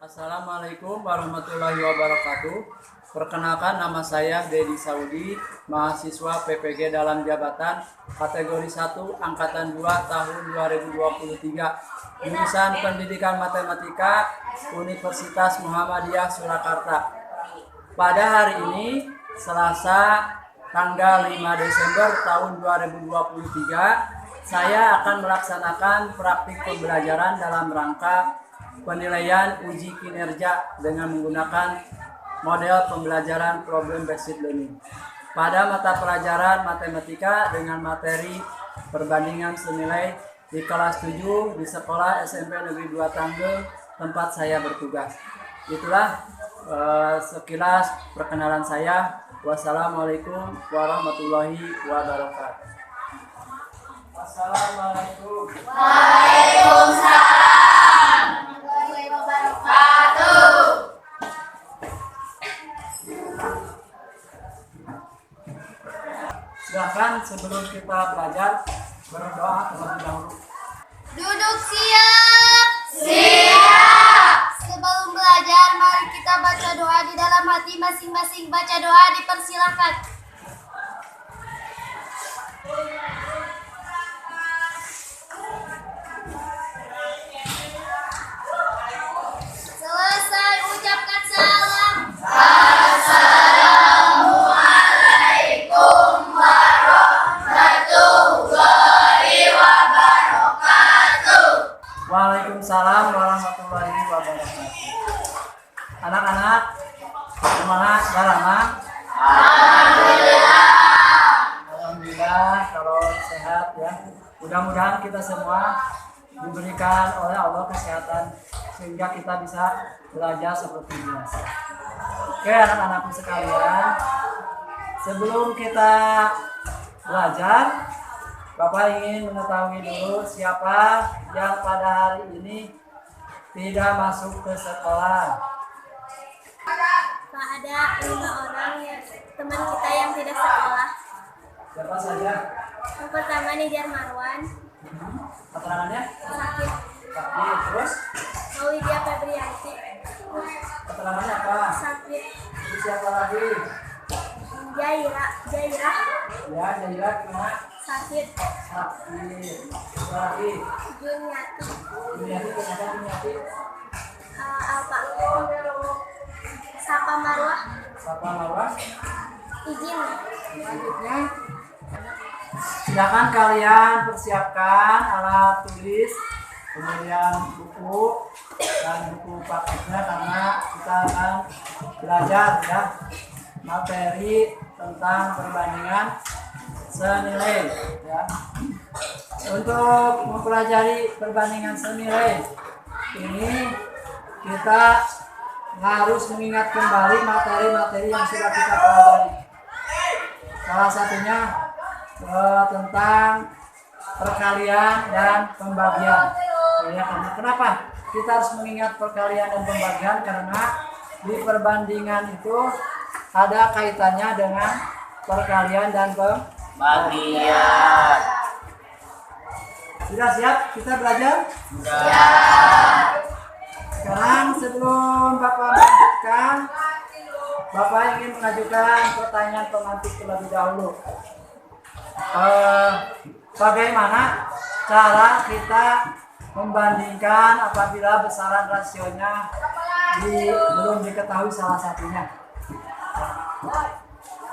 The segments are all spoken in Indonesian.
Assalamualaikum warahmatullahi wabarakatuh. Perkenalkan, nama saya Dedi Saudi, mahasiswa PPG dalam jabatan kategori 1 angkatan 2 tahun 2023. Jurusan Pendidikan Matematika Universitas Muhammadiyah Surakarta. Pada hari ini, Selasa tanggal 5 Desember tahun 2023, saya akan melaksanakan praktik pembelajaran dalam rangka penilaian uji kinerja dengan menggunakan model pembelajaran problem based learning pada mata pelajaran matematika dengan materi perbandingan senilai di kelas 7 di sekolah SMP Negeri 2 Tanggel tempat saya bertugas. Itulah sekilas perkenalan saya. Wassalamualaikum warahmatullahi wabarakatuh. Wassalamualaikum. Waalaikumsalam. Silakan sebelum kita belajar berdoa terlebih dahulu. Duduk siap. Siap. Sebelum belajar, mari kita baca doa di dalam hati masing-masing. Baca doa dipersilakan. Selesai ucapkan salam. Assalamualaikum warahmatullahi wabarakatuh. Waalaikumsalam warahmatullahi wabarakatuh. Anak-anak, semangat barang. Alhamdulillah kalau sehat ya. Mudah-mudahan kita semua diberikan oleh Allah kesehatan sehingga kita bisa belajar seperti biasa. Oke anak-anakku sekalian, sebelum kita belajar, Bapak ingin mengetahui dulu siapa yang pada hari ini tidak masuk ke sekolah. Pak, ada 5 orang ya, teman kita yang tidak sekolah. Siapa saja? Yang pertama Nijar Marwan, Keterangannya? sakit. Sakit. Terus? Maulidia Febrianti, Keterangannya apa? sakit. Terus siapa lagi? Jaira, Ya, Jaira gimana? sakit. Sakit. Siapa lagi? Juniati, Jumiati, kenapa Jumiati? Alpa, Sapa Marwah, Siapa Marwah? izin. Selanjutnya, silakan kalian persiapkan alat tulis, kemudian buku dan buku praktiknya karena kita akan belajar ya materi tentang perbandingan senilai ya. Untuk mempelajari perbandingan senilai ini kita harus mengingat kembali materi-materi yang sudah kita pelajari. Salah satunya tentang perkalian dan pembagian. Ya, kenapa kita harus mengingat perkalian dan pembagian? Karena di perbandingan itu ada kaitannya dengan perkalian dan pembagian. Sudah siap kita belajar? Siap. Sekarang sebelum Bapak melanjutkan, Bapak ingin mengajukan pertanyaan pemantik terlebih dahulu. Bagaimana cara kita membandingkan apabila besaran rasionya belum diketahui salah satunya?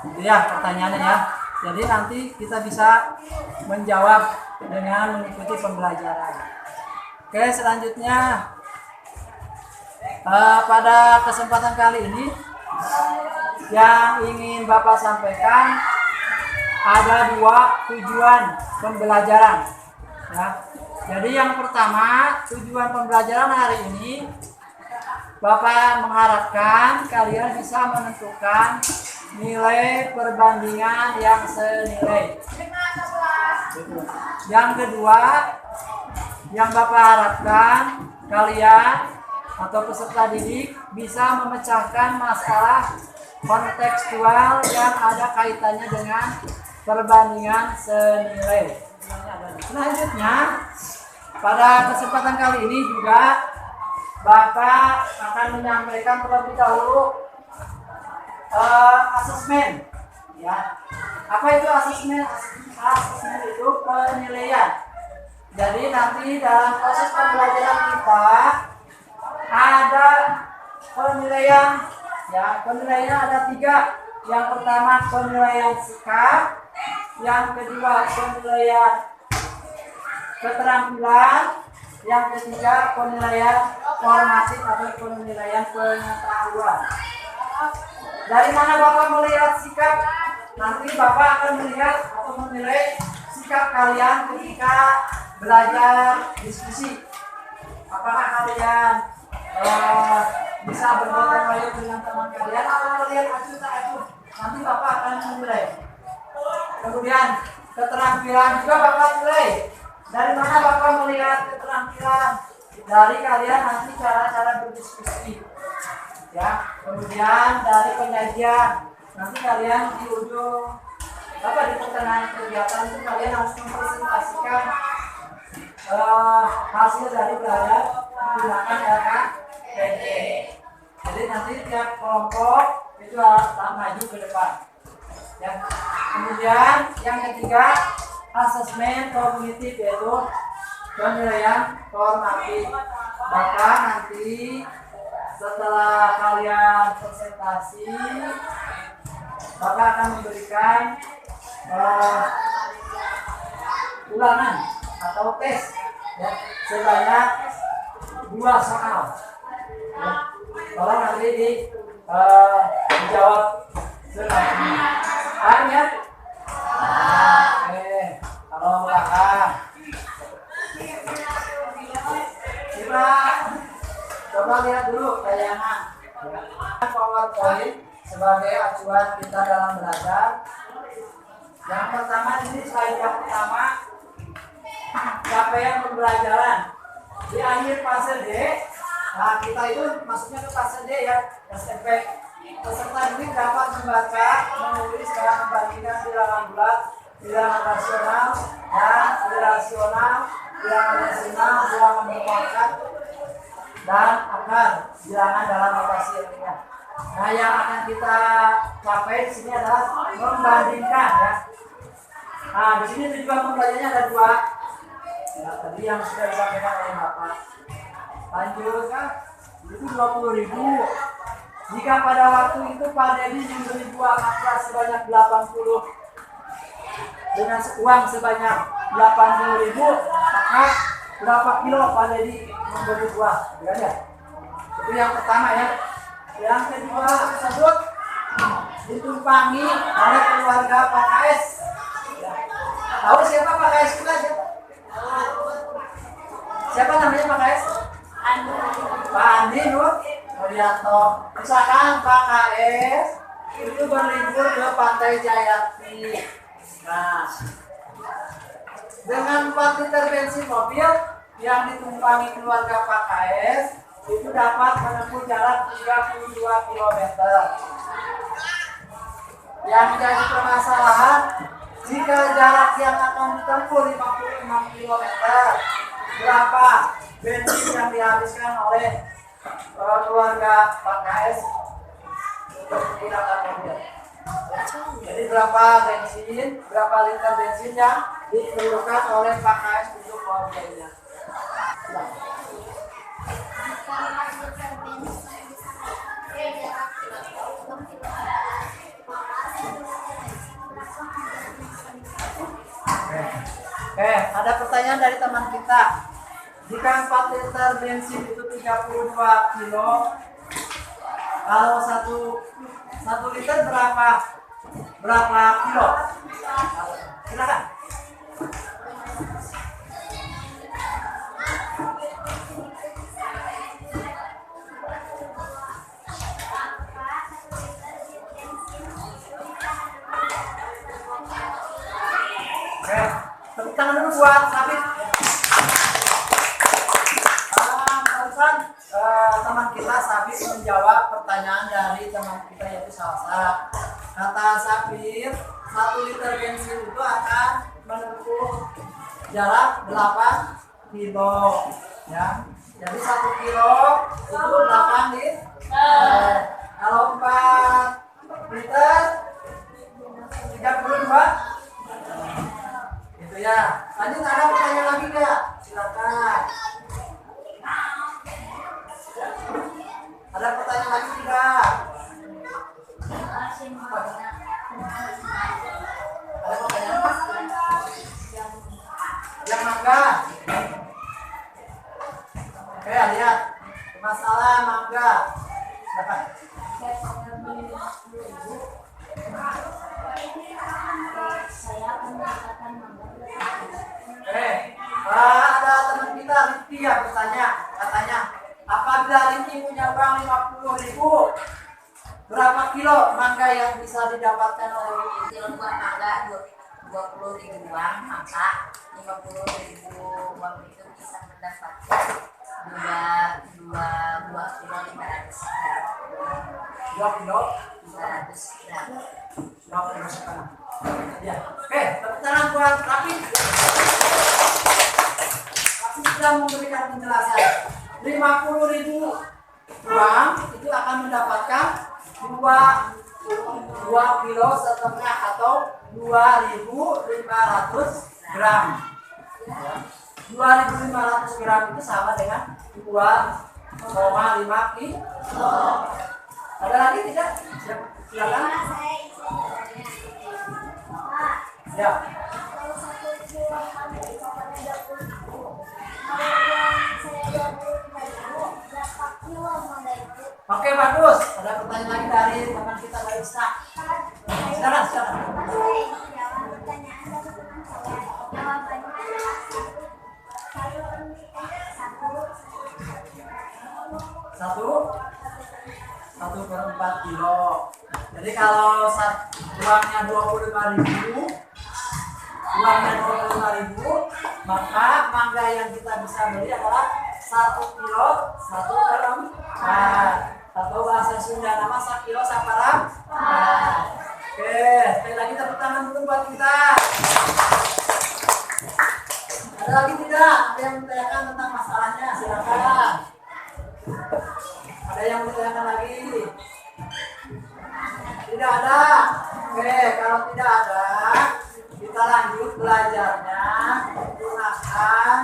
Itu ya pertanyaannya ya. Jadi nanti kita bisa menjawab dengan mengikuti pembelajaran. Oke, selanjutnya pada kesempatan kali ini yang ingin Bapak sampaikan ada 2 tujuan pembelajaran ya. Jadi yang pertama, tujuan pembelajaran hari ini Bapak mengharapkan kalian bisa menentukan nilai perbandingan yang senilai. Yang kedua, yang Bapak harapkan kalian atau peserta didik bisa memecahkan masalah kontekstual yang ada kaitannya dengan perbandingan senilai. Selanjutnya, pada kesempatan kali ini juga Bapak akan menyampaikan terlebih dahulu asesmen, ya. Apa itu asesmen? Asesmen itu penilaian. Jadi nanti dalam proses pembelajaran kita ada penilaian, ya. Penilaian ada 3. Yang pertama penilaian sikap, yang kedua penilaian keterampilan, yang ketiga penilaian formatif atau penilaian pengetahuan. Dari mana Bapak melihat sikap? Nanti Bapak akan melihat atau menilai sikap kalian ketika belajar diskusi. Apakah kalian bisa bergotong royong dengan teman kalian atau kalian acuh tak acuh? Nanti Bapak akan menilai. Kemudian keterampilan juga Bapak nilai. Dari mana Bapak melihat keterampilan? Dari kalian nanti cara-cara berdiskusi. Ya, kemudian dari penyajian, nanti kalian di ujung di pertengahan kegiatan itu kalian harus mempresentasikan hasil dari belajar menggunakan LKPD. Jadi nanti tiap kelompok itu harus maju ke depan. Ya. Kemudian yang ketiga asesmen kognitif, yaitu penilaian formatif. Maka nanti setelah kalian presentasi, Bapak akan memberikan ulangan atau tes, ya, sebanyak 2 soal. Ya. Tolong nanti dijawab selanjutnya. Paham ya? Oke, kalau kakak kita coba lihat dulu tayangan PowerPoint sebagai acuan kita dalam belajar. Yang pertama ini slide yang pertama, capaian pembelajaran di akhir fase D. Nah, kita itu masuknya ke fase D, ya, SMP. Peserta didik dapat membaca, menulis, dan membandingkan bilangan bulat, bilangan rasional, dan irasional, bilangan desinal, bilangan berpangkat, dan akar bilangan dalam notasi ilmiah. Nah, yang akan kita capai di sini adalah membandingkan, ya. Nah, di sini tujuan pembelajarannya ada 2. Ya, tadi yang sudah disampaikan oleh Bapak. Lanjut, itu 20.000. Jika pada waktu itu Pak Dedi membeli buah mangga sebanyak 80 dengan uang sebanyak 80.000, maka berapa kilo Pak Dedi membeli buah? Ya. Itu yang pertama, ya. Yang kedua tersebut ditumpangi oleh keluarga Pak KS. Ya. Tahu siapa Pak KS itu? Siapa namanya Pak KS? Pak Andi Nur Nurianto. Misalkan Pak KS itu berlibur ke Pantai Jayati. Nah, dengan 4 liter bensin mobil yang ditumpangi keluarga Pak KS itu dapat menempuh jarak 32 km. Yang menjadi permasalahan, jika jarak yang akan ditempuh 56 km, berapa bensin yang dihabiskan oleh keluarga Pak KS untuk menggunakan mobil? Jadi berapa liter bensin yang diperlukan oleh Pak KS untuk mobilnya? Ada pertanyaan dari teman kita. Jika 4 liter bensin itu 32 kilo, kalau 1 liter berapa kilo? Silakan. Tepuk tangan dulu buat Sabit. Barusan teman kita Sabit menjawab pertanyaan dari teman kita yaitu Salsa. Kata Sabit, 1 liter bensin itu akan menempuh jarak 8 kilo. Ya. Jadi 1 kilo itu 8 liter. mangga. Silakan. Ada teman kita Rifki ya bertanya, katanya apabila Rifki punya uang 50.000, berapa kilo mangga yang bisa didapatkan oleh Rifki? Kilo buah mangga 20.000 uang, maka 50.000 uang itu bisa mendapatkan dua buah kilo 500 gram. 2 kilo 500 gram. 2 kilo setengah. Ya, oke, tepuk tangan buat Rafi. Rafi sudah memberikan penjelasan. 50.000 uang itu akan mendapatkan 2 kilo setengah atau 2.500 gram. Ya. 2.500 gram itu sama dengan 2,5 kilo. Ada lagi tidak? Silakan. Ya. Oke, bagus. Ada pertanyaan lagi dari teman kita Barista. Silakan. Satu per 4 kilo. Jadi kalau uangnya 25.000, maka mangga yang kita bisa beli adalah 1 kilo 1 per 4. Atau bahasa Sunda nama 1 kilo saparam. Oke, sekali lagi tepuk tangan dulu buat kita. Ada lagi tidak? Ada yang menanyakan tentang masalahnya? Silakan. Ada yang menanyakan lagi? Tidak ada. Oke, kalau tidak ada, kita lanjut belajarnya menggunakan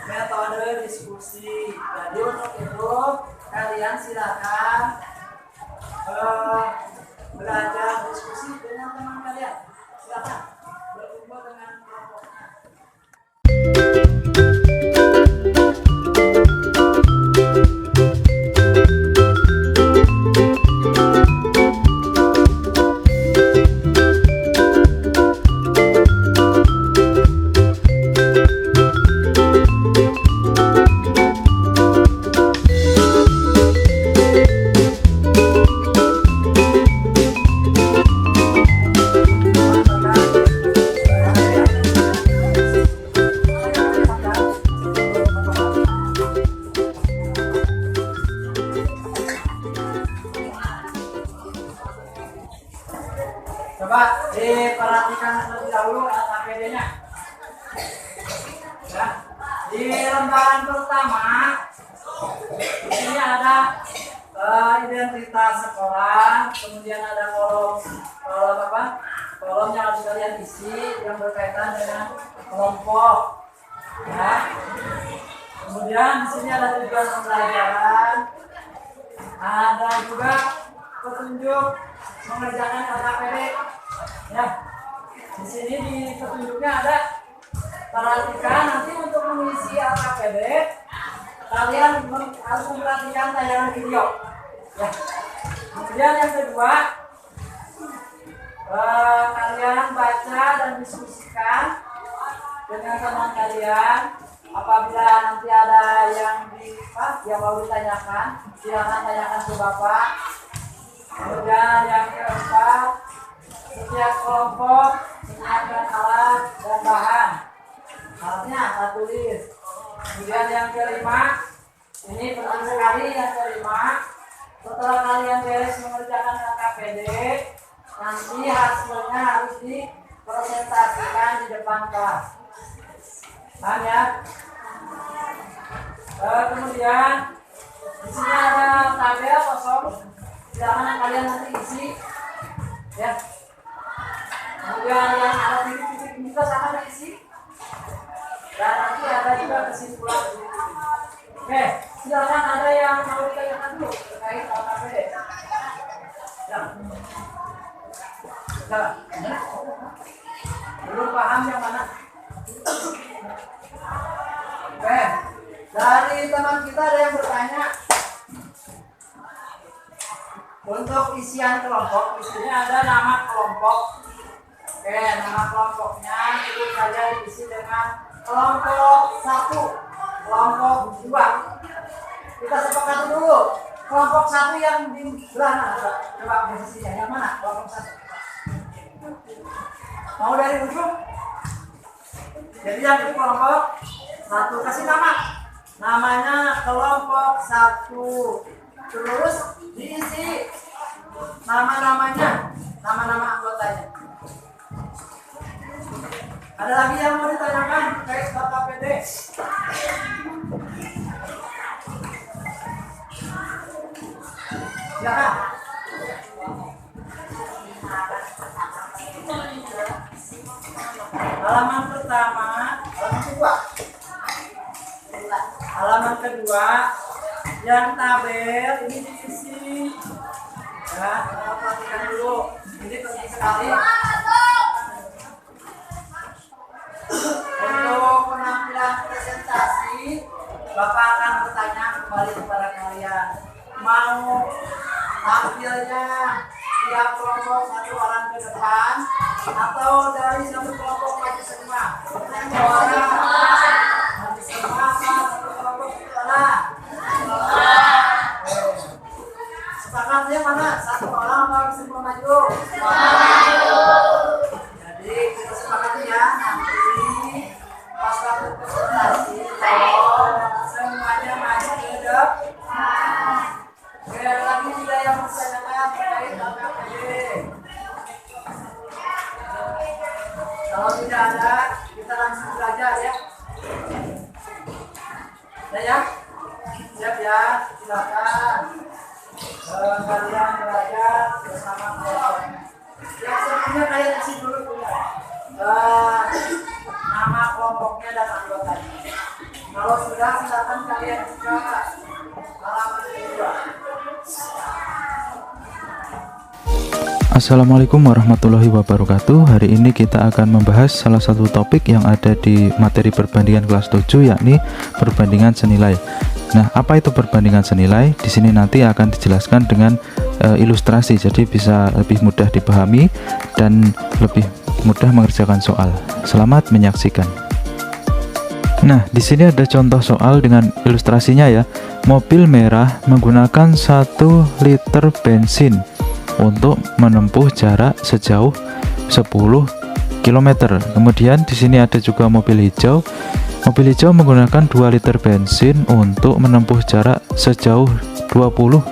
metode diskusi. Jadi untuk itu kalian silakan belajar diskusi dengan teman kalian. Silakan berkumpul dengan kelompoknya. Coba diperhatikan terlebih dahulu APD-nya. Ya. Di lembaran pertama, ini ada identitas sekolah, kemudian ada kolom yang harus kalian isi yang berkaitan dengan kelompok. Ya. Kemudian di sini ada tujuan pembelajaran, ada juga petunjuk mengerjakan KKPD. Ya, di sini di petunjuknya ada. Perhatikan nanti untuk mengisi KKPD kalian harus memperhatikan tayangan video. Ya. Kemudian yang kedua, kalian baca dan diskusikan dengan teman kalian. Apabila nanti ada yang mau ditanyakan, silakan tanyakan ke Bapak. Kemudian yang keempat, setiap kelompok menyiapkan alat dan bahan. Alatnya alat tulis. Kemudian yang kelima, ini penting sekali yang kelima, setelah kalian beres mengerjakan KKPD, nanti hasilnya harus dipresentasikan di depan kelas. Paham ya? Kemudian di sini ada tabel kosong. Silakan kalian nanti isi, ya. Kemudian yang ada titik-titik juga sama diisi. Dan nanti ada juga kesimpulan. Oke, silakan ada yang mau ditanyakan dulu terkait KKPD. Ya. Belum paham yang mana? Oke, dari teman kita ada yang bertanya. Untuk isian kelompok, isinya ada nama kelompok. Oke, nama kelompoknya itu saja diisi dengan kelompok 1, kelompok 2. Kita sepakati dulu. Kelompok 1 yang di sebelah mana? Coba posisinya yang mana? Kelompok 1. Mau dari ujung? Jadi yang itu kelompok 1. Kasih nama. Namanya kelompok 1. Terus diisi nama-namanya, nama-nama anggotanya. Ada lagi yang mau ditanyakan terkait KKPD? Silakan. Halaman pertama, halaman kedua. Halaman kedua, yang tabel ini diisi. Ya, kita perhatikan dulu. Ini penting sekali. Untuk penampilan presentasi, Bapak akan bertanya kembali kepada kalian. Mau tampilnya tiap kelompok 1 orang ke depan atau dari satu kelompok maju semua? Orang maju semua atau satu kelompok orang? Sepakatnya mana? Satu orang atau semua maju? Jadi kita sepakati ya, nanti pas waktu presentasi semuanya maju ke depan. Oke, ada lagi tidak yang bertanyakan terkait KKPD? Kalau tidak ada, kita langsung belajar ya. Ada ya? Siap ya, silakan. Kalian belajar bersama kelompoknya. Yang sebelumnya kalian isi dulu nama kelompoknya dan anggotanya. Kalau sudah, silakan kalian buka halaman kedua. Assalamualaikum warahmatullahi wabarakatuh. Hari ini kita akan membahas salah satu topik yang ada di materi perbandingan kelas 7, yakni perbandingan senilai. Nah, apa itu perbandingan senilai? Di sini nanti akan dijelaskan dengan ilustrasi, jadi bisa lebih mudah dipahami dan lebih mudah mengerjakan soal. Selamat menyaksikan. Nah, di sini ada contoh soal dengan ilustrasinya ya. Mobil merah menggunakan 1 liter bensin untuk menempuh jarak sejauh 10 km. Kemudian di sini ada juga mobil hijau. Mobil hijau menggunakan 2 liter bensin untuk menempuh jarak sejauh 20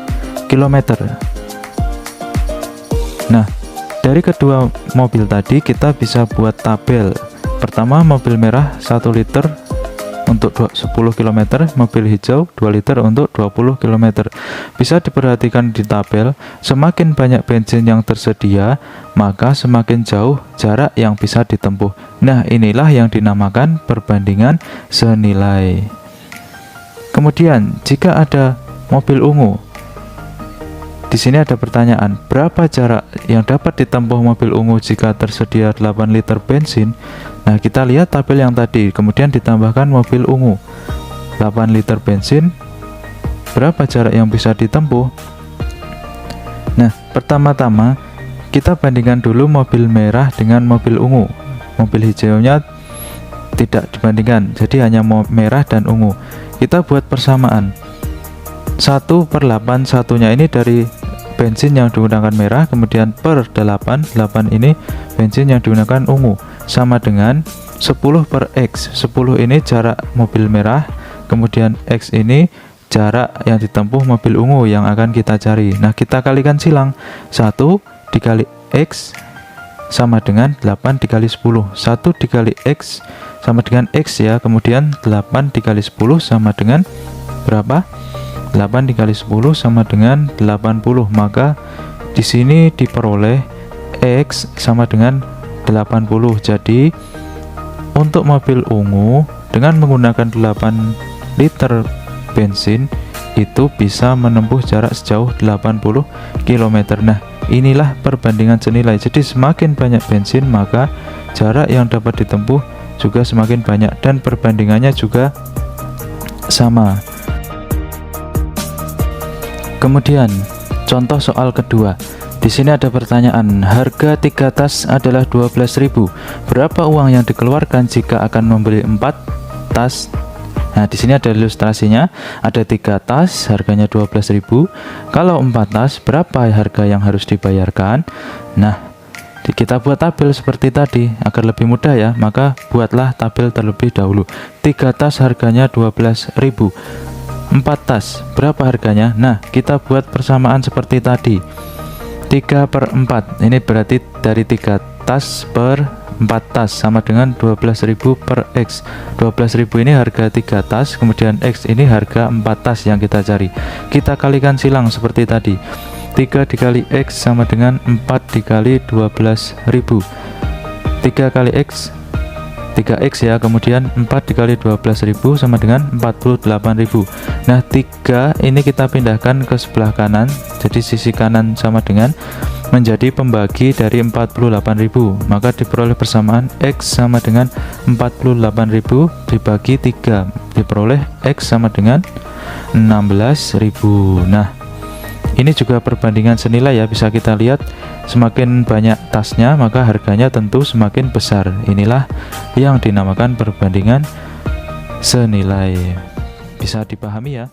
km. Nah, dari kedua mobil tadi kita bisa buat tabel. Pertama, mobil merah 1 liter untuk 10 km, mobil hijau 2 liter untuk 20 km. Bisa diperhatikan di tabel, semakin banyak bensin yang tersedia, maka semakin jauh jarak yang bisa ditempuh. Nah, inilah yang dinamakan perbandingan senilai. Kemudian, jika ada mobil ungu, di sini ada pertanyaan, berapa jarak yang dapat ditempuh mobil ungu jika tersedia 8 liter bensin? Nah, kita lihat tabel yang tadi, kemudian ditambahkan mobil ungu 8 liter bensin, berapa jarak yang bisa ditempuh? Nah, pertama-tama kita bandingkan dulu mobil merah dengan mobil ungu. Mobil hijaunya tidak dibandingkan, jadi hanya merah dan ungu. Kita buat persamaan 1/8, satunya ini dari bensin yang digunakan merah, kemudian per 8 ini bensin yang digunakan ungu, sama dengan 10/X. 10 ini jarak mobil merah, kemudian X ini jarak yang ditempuh mobil ungu yang akan kita cari. Nah, kita kalikan silang, 1 dikali X sama dengan 8 dikali 10. 1 dikali X sama dengan X ya, kemudian 8 dikali 10 sama dengan berapa? 8 dikali 10 sama dengan 80. Maka di sini diperoleh X sama dengan 80. Jadi untuk mobil ungu dengan menggunakan 8 liter bensin itu bisa menempuh jarak sejauh 80 km. Nah, inilah perbandingan senilai. Jadi semakin banyak bensin, maka jarak yang dapat ditempuh juga semakin banyak dan perbandingannya juga sama. Kemudian Contoh soal kedua. Di sini ada pertanyaan, harga 3 tas adalah 12.000. Berapa uang yang dikeluarkan jika akan membeli 4 tas? Nah, di sini ada ilustrasinya. Ada 3 tas, harganya 12.000. Kalau 4 tas, berapa harga yang harus dibayarkan? Nah, kita buat tabel seperti tadi agar lebih mudah ya. Maka buatlah tabel terlebih dahulu. 3 tas harganya 12.000. 4 tas, berapa harganya? Nah, kita buat persamaan seperti tadi. 3/4, ini berarti dari 3 tas per 4 tas sama dengan 12.000 per X. 12.000 ini harga 3 tas, kemudian X ini harga 4 tas yang kita cari. Kita kalikan silang seperti tadi. 3 dikali X sama dengan 4 dikali 12.000. 3 kali X 3X ya, kemudian 4 dikali 12.000 sama dengan 48.000. Nah, 3 ini kita pindahkan ke sebelah kanan, jadi sisi kanan sama dengan menjadi pembagi dari 48.000. Maka diperoleh persamaan X sama dengan 48.000 dibagi 3, diperoleh X sama dengan 16.000. Nah, ini juga perbandingan senilai ya, bisa kita lihat semakin banyak tasnya maka harganya tentu semakin besar. Inilah yang dinamakan perbandingan senilai. Bisa dipahami ya.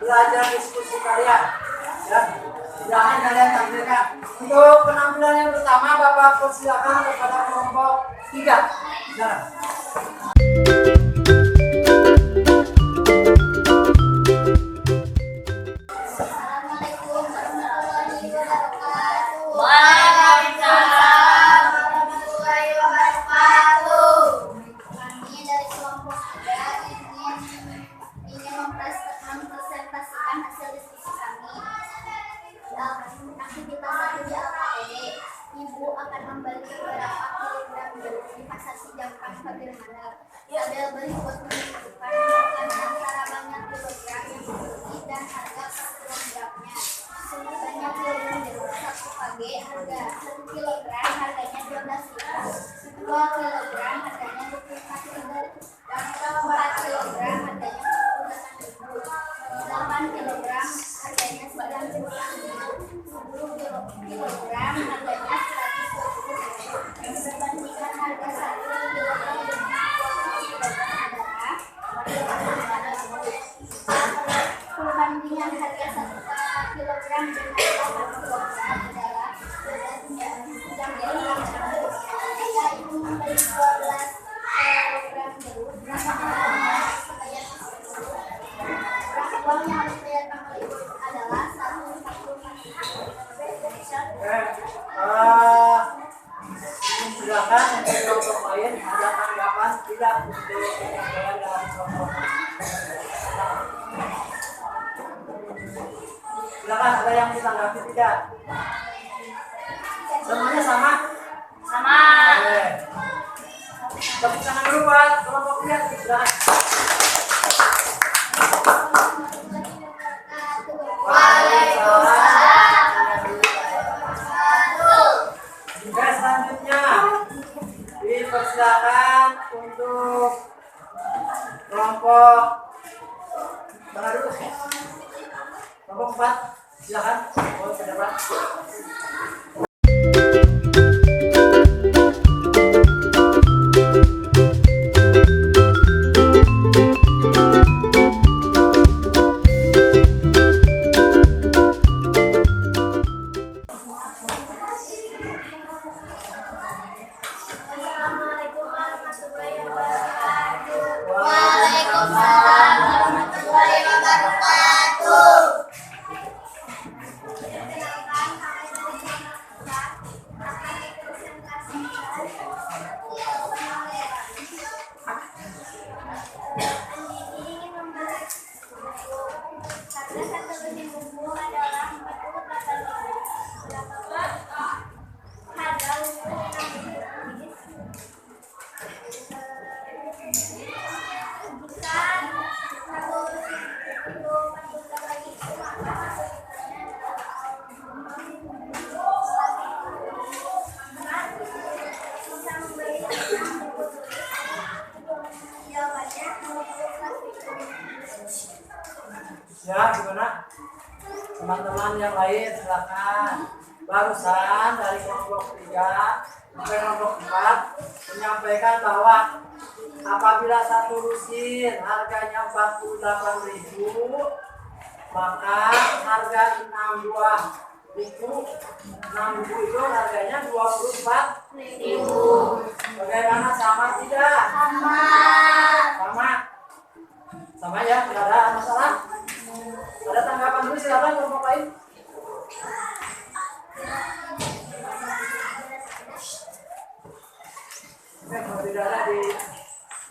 belajar diskusi kalian. Ya, silahkan kalian tampilkan. Untuk penampilan yang pertama, Bapak persilakan kepada kelompok 3. Silakan. Assalamualaikum warahmatullahi wabarakatuh. Waalaikumsalam warahmatullahi wabarakatuh. Kami dari kelompok 3 ingin mempresentasikan hasil diskusi kami. Aktivitas 1 di LKPD, Ibu akan membeli beberapa kilogram jeruk di pasar Cijantung Pagirmana. Tabel berikut menunjukkan antara banyak kilogram yang dibeli dan harga per kilogramnya. Untuk banyak kilogram jeruk 1 kg harga 1 kilogram harganya 12.000, 2 kilogram harganya 24.000, dan 4 kilogram harganya 48.000, 8 kilogram harganya 90.000, 10 kilogram harganya 120.000. Perbandingan harga 1 kilogram dengan 20 kilogram adalah perbandingan harga 1 kilogram dengan 8 kilogram adalah 9 kilogram. Jika ibu membeli 12 kilogram jeruk, berapa uang yang harus dibayar uang yang harus dibayarkan oleh ibu adalah 1,45. Silakan untuk kelompok lain ada tanggapan tidak untuk penyampaian dalam kelompok. Silakan, ada yang ditanggapi tidak? Semuanya sama? Sama. Oke. Tepuk tangan dulu buat kelompok 3. Silakan. Oke, selanjutnya dipersilakan untuk kelompok mana dulu? Kelompok 4, silakan. Oh, ke depan. Assalamualaikum warahmatullahi wabarakatuh. Waalaikumsalam warahmatullahi wabarakatuh. Perkenalkan, kami dari kelompok 4 akan mempresentasikan jawaban oleh Andi ingin membeli buku. Harga 1 biji buku adalah 48.000. Berapakah harga buku yang dibeli? Jika 1 biji itu 48.000, maka harganya adalah bisa membeli 6 buku tulis. Jawabannya 24.000. Ya, gimana? Teman-teman yang lain silakan. Barusan dari kelompok 3 sampai kelompok 4 menyampaikan bahwa apabila satu lusin harganya 48.000, maka harga 6 buah buku 6 buku itu harganya 24.000. Bagaimana, sama tidak? Sama. Sama ya, tidak ada masalah. Ada tanggapan dulu, silakan kelompok lain. Oke, kalau tidak ada di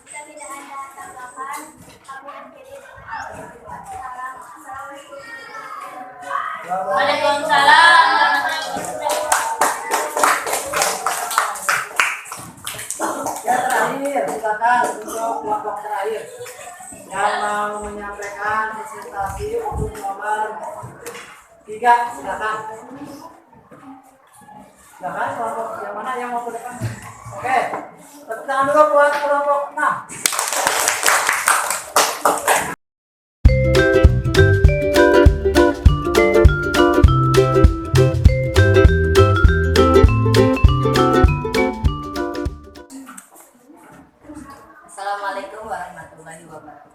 Jika tidak ada tanggapan, kami akhiri dengan salam. Assalamualaikum warahmatullahi wabarakatuh. Waalaikumsalam warahmatullahi ya, terakhir silakan untuk kelompok terakhir yang mau menyampaikan presentasi untuk nomor 3, silakan. Silakan kelompok yang mana yang mau ke depan? Oke, tepuk tangan dulu buat kelompok 6. Assalamualaikum warahmatullahi wabarakatuh.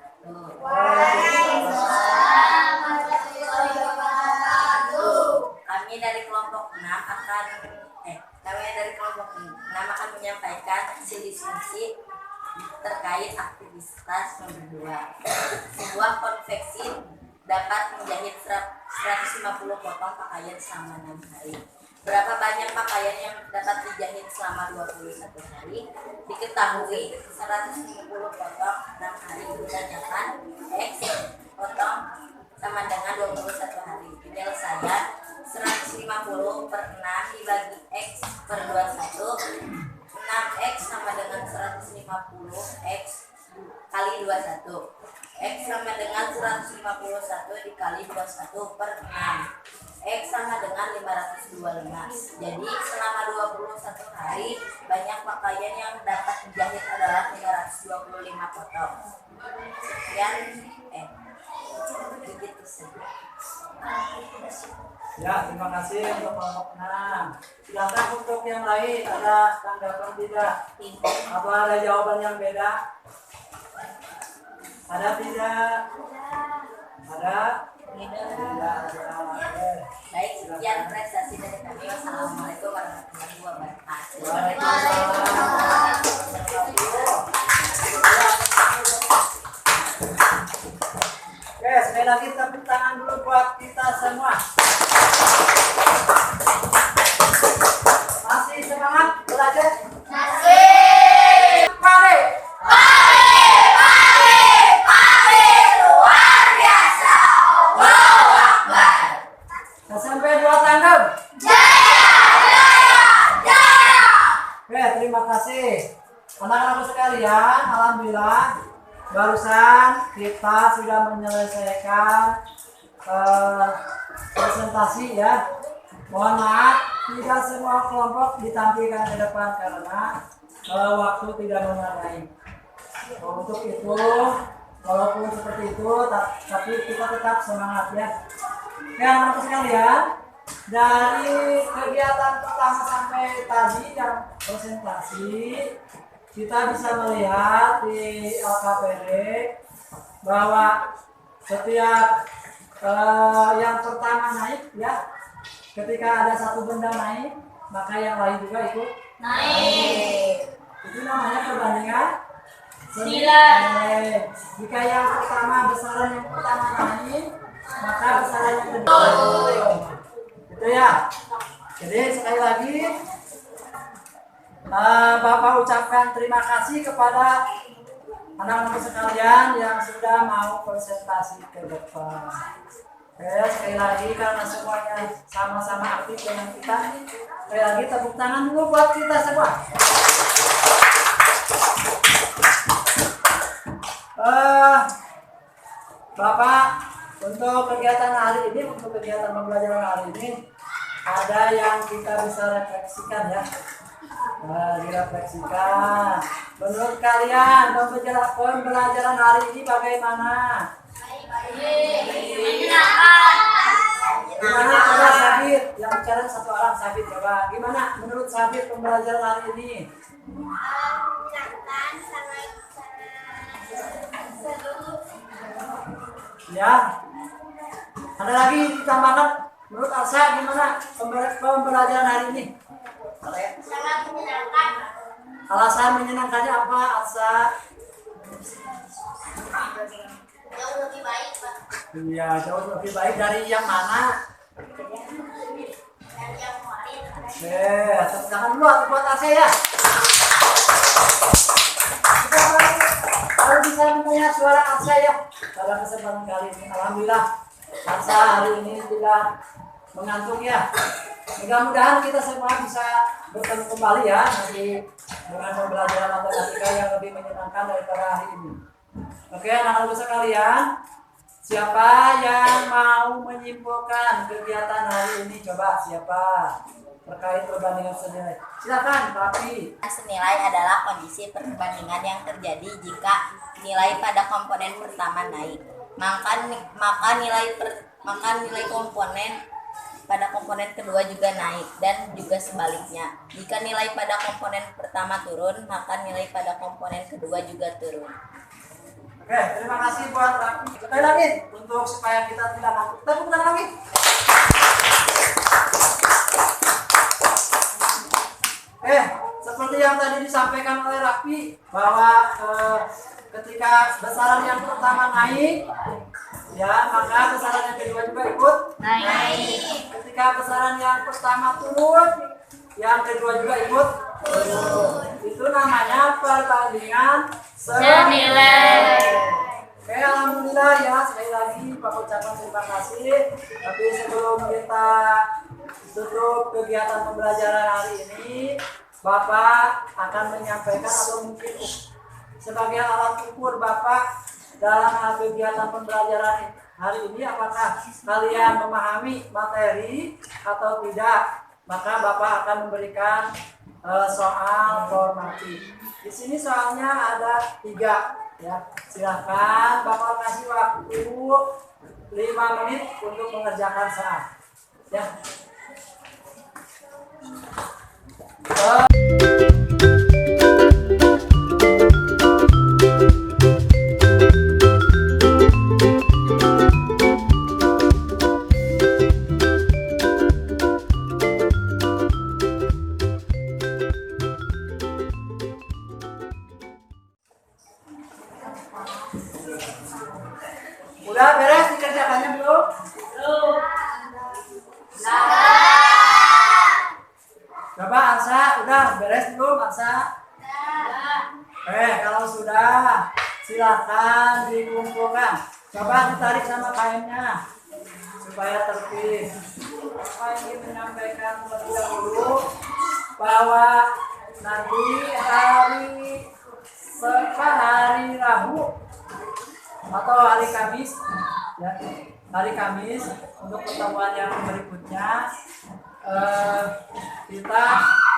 Waalaikumsalam akan menyampaikan hasil diskusi terkait aktivitas nomor 2. Sebuah konveksi dapat menjahit 150 potong pakaian selama 6 hari. Berapa banyak pakaian yang dapat dijahit selama 21 hari? Diketahui 150 potong 6 hari ditanyakan X potong sama dengan 21 hari. Penyelesaian 150 per 6 dibagi X per 21. 6X sama dengan 150 X kali 21. X sama dengan 151 dikali 21 per 6. X sama dengan 512. Jadi selama 21 hari banyak pakaian yang dapat dijahit adalah 525 potong. Sekian begitu saja. Ya, terima kasih untuk kelompok 6. Silakan untuk yang lain, ada tanggapan tidak? Atau ada jawaban yang beda? Ada tidak? Ada? Tidak ada. Baik, sekian prestasi dari kami. Wassalamualaikum warahmatullahi wabarakatuh. Waalaikumsalam. Oke, sekali lagi tepuk tangan dulu buat kita semua. Masih semangat belajar? Masih. Pade. Luar biasa. Allahu Akbar. SMP 2 Tandem. Oke, terima kasih. Anak-anak sekalian, alhamdulillah barusan kita sudah menyelesaikan presentasi ya. Mohon maaf, tidak semua kelompok ditampilkan ke depan karena waktu tidak memadai. Untuk itu, walaupun seperti itu, tapi kita tetap semangat ya. Oke, anak-anak sekalian, dari kegiatan pertama sampai tadi yang presentasi, kita bisa melihat di LKPD bahwa setiap yang pertama naik ya, ketika ada satu benda naik, maka yang lain juga ikut naik. Itu namanya perbandingan nilai. Jika yang pertama besaran yang pertama naik, maka besaran yang kedua. Gitu ya. Jadi sekali lagi Bapak ucapkan terima kasih kepada anak-anak sekalian yang sudah mau presentasi ke depan. Oke, sekali lagi karena semuanya sama-sama aktif dengan kita, sekali lagi tepuk tangan dulu buat kita semua. Bapak, untuk kegiatan hari ini, untuk kegiatan pembelajaran hari ini, ada yang kita bisa refleksikan ya. Direfleksikan. Menurut kalian pembelajaran hari ini bagaimana? Gimana coba Sabit? Yang bicara satu orang Sabit coba. Gimana menurut Sabit pembelajaran hari ini? Menyenangkan, sangat seru. Ya. Ada lagi ditambahkan? Menurut Arsa gimana pembelajaran hari ini? Sangat menyenangkan. Alasan menyenangkannya apa, Arsa? Jauh lebih baik, Pak. Iya, jauh lebih baik dari yang mana? Dari yang kemarin. Tepuk tangan dulu buat Arsa ya. Kita baru bisa mendengar suara Arsa ya. Pada kesempatan kali ini, alhamdulillah Arsa hari ini tidak mengantuk ya. Mudah-mudahan kita semua bisa bertemu kembali ya nanti dengan pembelajaran matematika yang lebih menyenangkan daripada hari ini. Oke, anak-anak sekalian, siapa yang mau menyimpulkan kegiatan hari ini? Coba siapa terkait perbandingan senilai? Silakan, Tapi. Senilai adalah kondisi perbandingan yang terjadi jika nilai pada komponen pertama naik. Maka nilai komponen pada komponen kedua juga naik dan juga sebaliknya. Jika nilai pada komponen pertama turun, maka nilai pada komponen kedua juga turun. Oke, terima kasih buat Raffi. Sekali lagi untuk supaya kita tidak ngantuk. Tepuk tangan lagi. Seperti yang tadi disampaikan oleh Rafi bahwa ketika besaran yang pertama naik, ya maka besaran yang kedua juga ikut naik. Ketika besaran yang pertama turun, yang kedua juga ikut turun. Itu namanya perbandingan senilai. Oke, alhamdulillah ya, sekali lagi Pak ucapkan terima kasih. Tapi sebelum kita tutup kegiatan pembelajaran hari ini, Bapak akan menyampaikan atau mungkin sebagai alat ukur Bapak dalam hal kegiatan pembelajaran hari ini, apakah kalian memahami materi atau tidak, maka Bapak akan memberikan soal formatif. Di sini soalnya ada 3, ya. Silakan Bapak kasih waktu 5 menit untuk mengerjakan soal. Ya. Udah beres dikerjakannya belum? Belum. Coba Ansa, udah beres belum Ansa? Kalau sudah, silakan dikumpulkan. Coba ditarik sama kainnya supaya tertib. Saya ingin menyampaikan terlebih dahulu bahwa nanti hari Rabu atau hari Kamis, ya, hari Kamis untuk pertemuan yang berikutnya kita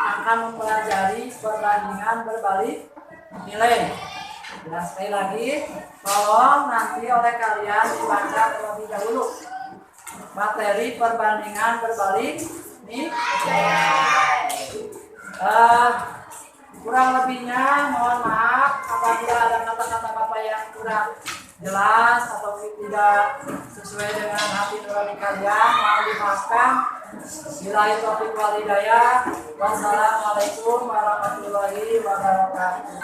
akan mempelajari perbandingan berbalik nilai. Ya, sekali lagi, tolong nanti oleh kalian dibaca terlebih dahulu materi perbandingan berbalik nilai. Kurang lebihnya mohon maaf apabila ada kata-kata Bapak yang kurang jelas atau tidak sesuai dengan hati nurani kalian, mohon dimaafkan. Billahi taufiq wal hidayah. Wassalamualaikum warahmatullahi wabarakatuh.